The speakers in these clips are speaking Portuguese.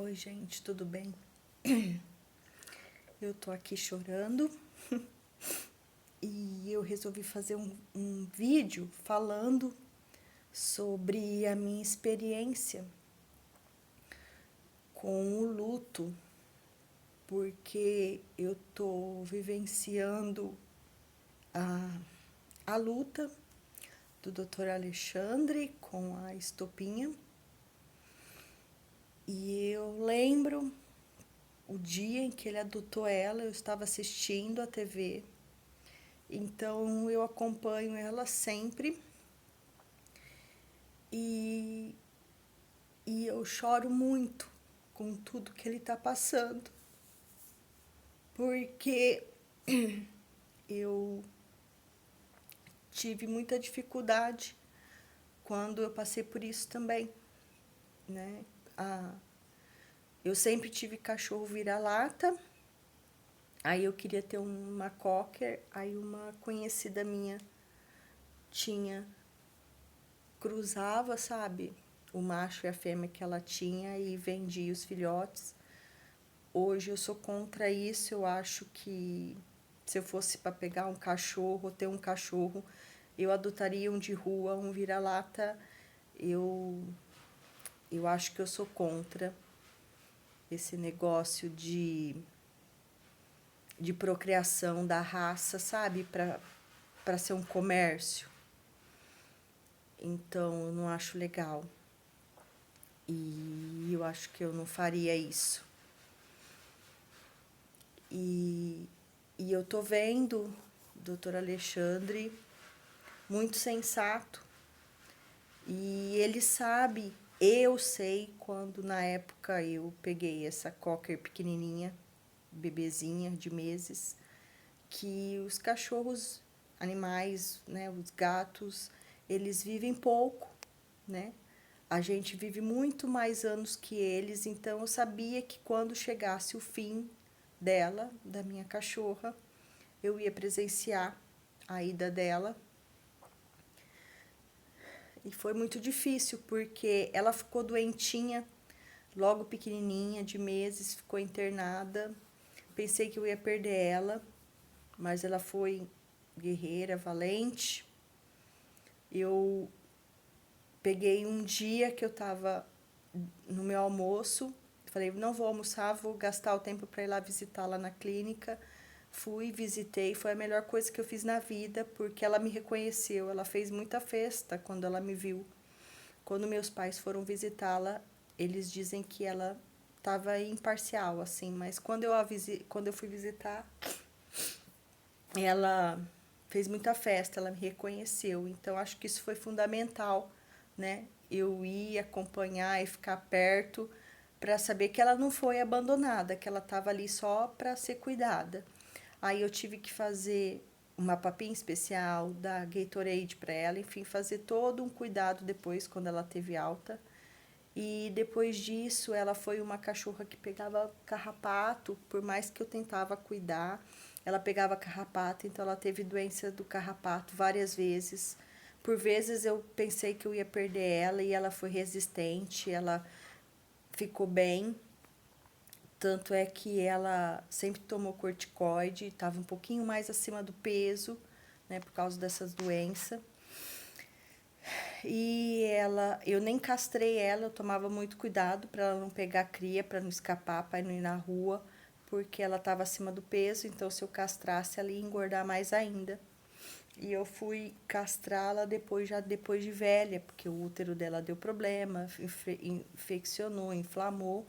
Oi, gente, tudo bem? Eu tô aqui chorando e eu resolvi fazer um vídeo falando sobre a minha experiência com o luto, porque eu tô vivenciando a, a luta do Dr. Alexandre com a estopinha. E eu lembro o dia em que ele adotou ela, eu estava assistindo a TV. Então eu acompanho ela sempre e, e eu choro muito com tudo que ele está passando, porque eu tive muita dificuldade quando eu passei por isso também, né? Eu sempre tive cachorro vira-lata, aí eu queria ter uma cocker, aí uma conhecida minha tinha, cruzava, sabe? O macho e a fêmea que ela tinha e vendia os filhotes. Hoje eu sou contra isso, eu acho que se eu fosse para pegar um cachorro, ou ter um cachorro, eu adotaria um de rua, um vira-lata. Eu, eu acho que eu sou contra esse negócio de procriação da raça, sabe? Para ser um comércio. Então, eu não acho legal. E eu acho que eu não faria isso. E, e eu tô vendo o doutor Alexandre muito sensato. E ele sabe, eu sei quando na época eu peguei essa cocker pequenininha, bebezinha de meses, que os cachorros, animais, né, os gatos, eles vivem pouco, né? A gente vive muito mais anos que eles, então eu sabia que quando chegasse o fim dela, da minha cachorra, eu ia presenciar a ida dela. E foi muito difícil, porque ela ficou doentinha, logo pequenininha, de meses, ficou internada. Pensei que eu ia perder ela, mas ela foi guerreira, valente. Eu peguei um dia que eu estava no meu almoço, falei, não vou almoçar, vou gastar o tempo para ir lá visitá-la na clínica. Fui, visitei, foi a melhor coisa que eu fiz na vida, porque ela me reconheceu, ela fez muita festa quando ela me viu. Quando meus pais foram visitá-la, eles dizem que ela estava imparcial, assim, mas quando eu fui visitar, ela fez muita festa, ela me reconheceu. Então, acho que isso foi fundamental, né? Eu ir acompanhar e ficar perto para saber que ela não foi abandonada, que ela estava ali só para ser cuidada. Aí eu tive que fazer uma papinha especial, dar Gatorade para ela, enfim, fazer todo um cuidado depois quando ela teve alta. E depois disso, ela foi uma cachorra que pegava carrapato, por mais que eu tentava cuidar, ela pegava carrapato, então ela teve doença do carrapato várias vezes. Por vezes eu pensei que eu ia perder ela e ela foi resistente, ela ficou bem. Tanto é que ela sempre tomou corticoide, estava um pouquinho mais acima do peso, né, por causa dessas doenças. E eu nem castrei ela, eu tomava muito cuidado para ela não pegar cria, para não escapar, para não ir na rua, porque ela estava acima do peso, então se eu castrasse ela ia engordar mais ainda. E eu fui castrá-la depois de velha, porque o útero dela deu problema, infeccionou, inflamou,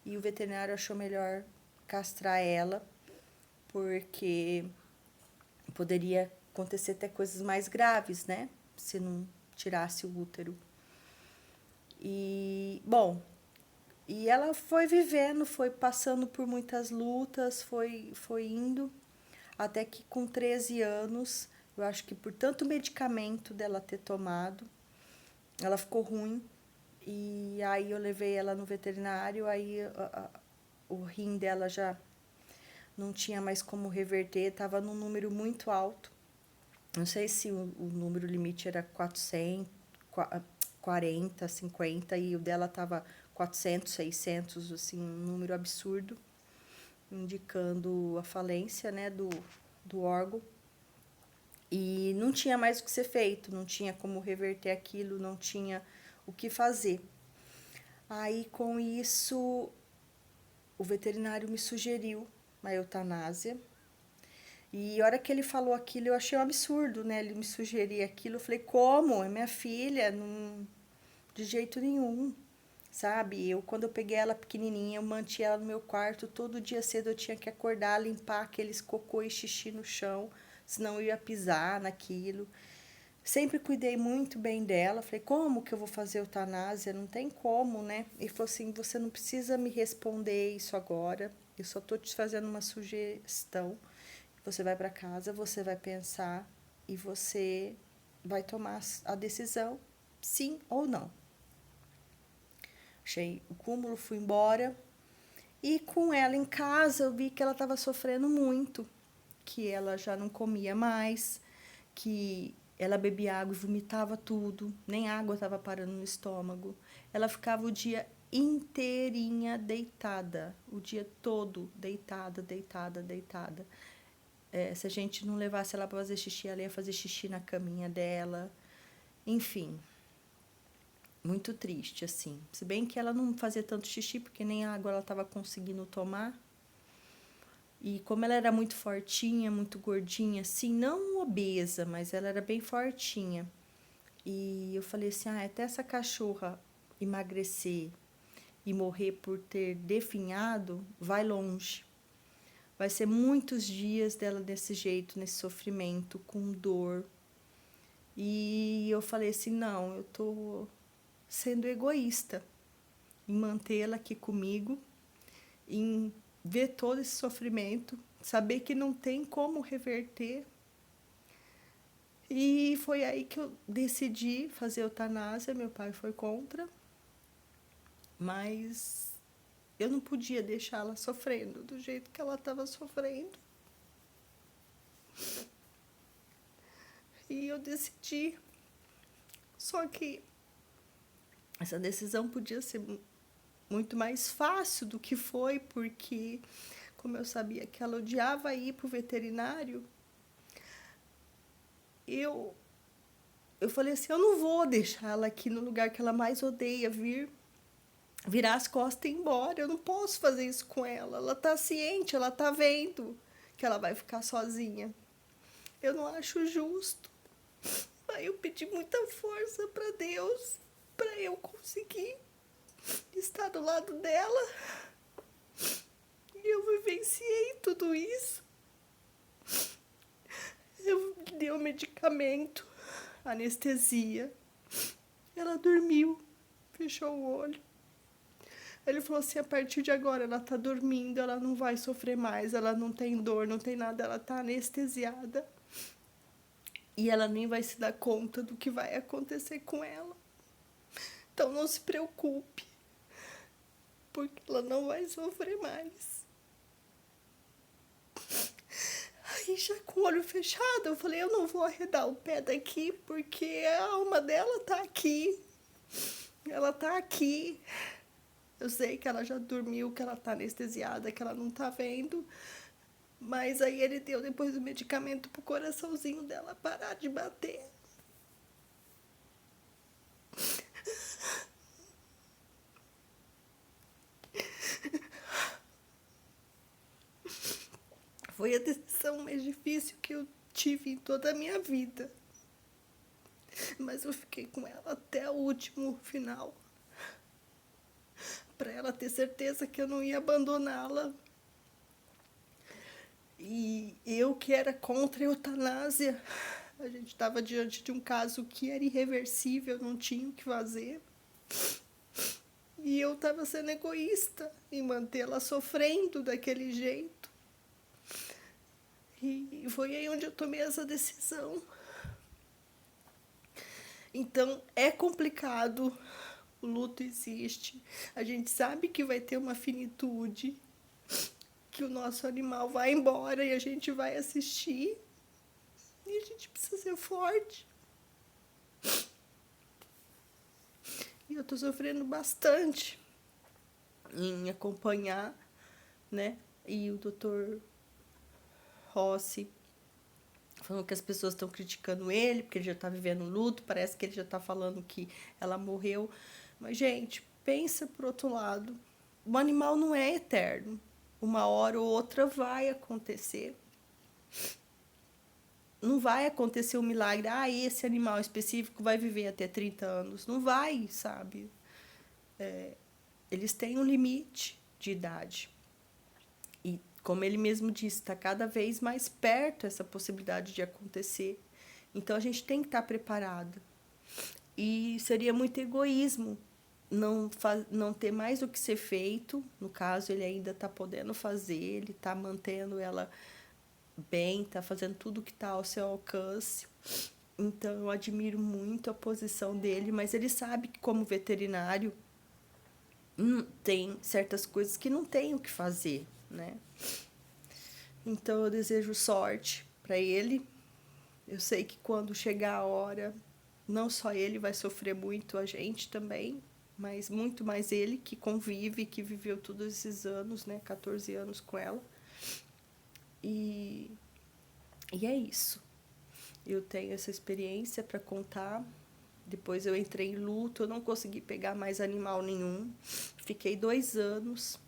e o veterinário achou melhor castrar ela, porque poderia acontecer até coisas mais graves, né? Se não tirasse o útero. E, bom, e ela foi vivendo, foi passando por muitas lutas, foi indo, até que com 13 anos, eu acho que por tanto medicamento dela ter tomado, ela ficou ruim. E aí eu levei ela no veterinário, aí o rim dela já não tinha mais como reverter, estava num número muito alto. Não sei se o número limite era 400, 40, 50 e o dela estava 400, 600, assim, um número absurdo, indicando a falência, né, do órgão. E não tinha mais o que ser feito, não tinha como reverter aquilo, não tinha o que fazer. Aí, com isso, o veterinário me sugeriu a eutanásia. E a hora que ele falou aquilo, eu achei um absurdo, né? Ele me sugerir aquilo. Eu falei, como? É minha filha? Não, de jeito nenhum, sabe? Quando eu peguei ela pequenininha, eu mantinha ela no meu quarto. Todo dia cedo eu tinha que acordar, limpar aqueles cocô e xixi no chão, senão eu ia pisar naquilo. Sempre cuidei muito bem dela. Falei, como que eu vou fazer eutanásia? Não tem como, né? Ele falou assim, você não precisa me responder isso agora. Eu só tô te fazendo uma sugestão. Você vai para casa, você vai pensar e você vai tomar a decisão, sim ou não. Achei o cúmulo, fui embora. E com ela em casa, eu vi que ela estava sofrendo muito, que ela já não comia mais, que ela bebia água e vomitava tudo, nem água estava parando no estômago. Ela ficava o dia inteirinha deitada, o dia todo deitada, deitada, deitada. Se a gente não levasse ela para fazer xixi, ela ia fazer xixi na caminha dela. Enfim, muito triste, assim. Se bem que ela não fazia tanto xixi, porque nem água ela estava conseguindo tomar. E como ela era muito fortinha, muito gordinha, assim, não obesa, mas ela era bem fortinha. E eu falei assim, até essa cachorra emagrecer e morrer por ter definhado, vai longe. Vai ser muitos dias dela desse jeito, nesse sofrimento, com dor. E eu falei assim, não, eu tô sendo egoísta em mantê-la aqui comigo, em ver todo esse sofrimento, saber que não tem como reverter. E foi aí que eu decidi fazer eutanásia, meu pai foi contra, mas eu não podia deixá-la sofrendo do jeito que ela estava sofrendo. E eu decidi. Só que essa decisão podia ser muito mais fácil do que foi, porque como eu sabia que ela odiava ir para o veterinário, eu falei assim, eu não vou deixar ela aqui no lugar que ela mais odeia virar as costas e ir embora. Eu não posso fazer isso com ela. Ela tá ciente, ela tá vendo que ela vai ficar sozinha. Eu não acho justo. Aí eu pedi muita força para Deus, para eu conseguir estar do lado dela. E eu vivenciei tudo isso. Eu dei o medicamento, anestesia. Ela dormiu, fechou o olho. Ele falou assim, a partir de agora ela tá dormindo, ela não vai sofrer mais, ela não tem dor, não tem nada, ela tá anestesiada. E ela nem vai se dar conta do que vai acontecer com ela. Então não se preocupe, porque ela não vai sofrer mais. Aí já com o olho fechado, eu falei, eu não vou arredar o pé daqui, porque a alma dela tá aqui. Ela tá aqui. Eu sei que ela já dormiu, que ela tá anestesiada, que ela não tá vendo. Mas aí ele deu depois o medicamento pro coraçãozinho dela parar de bater. Foi a decisão mais difícil que eu tive em toda a minha vida. Mas eu fiquei com ela até o último final. Para ela ter certeza que eu não ia abandoná-la. E eu que era contra a eutanásia, a gente estava diante de um caso que era irreversível, não tinha o que fazer. E eu estava sendo egoísta em mantê-la sofrendo daquele jeito. E foi aí onde eu tomei essa decisão. Então, é complicado, o luto existe. A gente sabe que vai ter uma finitude, que o nosso animal vai embora e a gente vai assistir. E a gente precisa ser forte. E eu tô sofrendo bastante. em acompanhar, né? E o doutor Rossi falando que as pessoas estão criticando ele, porque ele já está vivendo luto, parece que ele já está falando que ela morreu. Mas, gente, pensa por outro lado. O animal não é eterno. Uma hora ou outra vai acontecer. Não vai acontecer um milagre. Ah, esse animal específico vai viver até 30 anos. Não vai, sabe? Eles têm um limite de idade. E, como ele mesmo disse, está cada vez mais perto essa possibilidade de acontecer. Então, a gente tem que estar preparado. E seria muito egoísmo não ter mais o que ser feito. No caso, ele ainda está podendo fazer, ele está mantendo ela bem, está fazendo tudo que está ao seu alcance. Então, eu admiro muito a posição dele, mas ele sabe que, como veterinário, tem certas coisas que não tem o que fazer, né? Então, eu desejo sorte para ele. Eu sei que quando chegar a hora, não só ele vai sofrer muito, a gente também, mas muito mais ele, que convive, que viveu todos esses anos, né? 14 anos com ela. E é isso. Eu tenho essa experiência para contar. Depois eu entrei em luto, eu não consegui pegar mais animal nenhum. Fiquei 2 anos.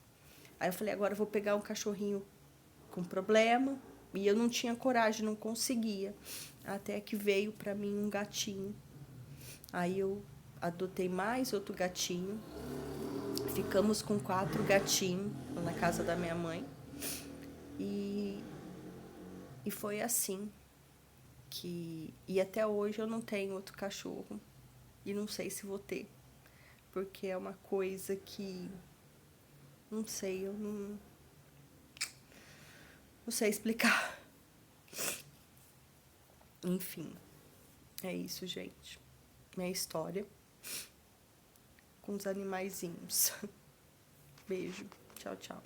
Aí eu falei, agora eu vou pegar um cachorrinho com problema. E eu não tinha coragem, não conseguia. Até que veio para mim um gatinho. Aí eu adotei mais outro gatinho. Ficamos com 4 gatinhos na casa da minha mãe. E foi assim que... E até hoje eu não tenho outro cachorro. E não sei se vou ter. Porque é uma coisa que... Não sei, eu não sei explicar. Enfim, é isso, gente. Minha história com os animaizinhos. Beijo. Tchau, tchau.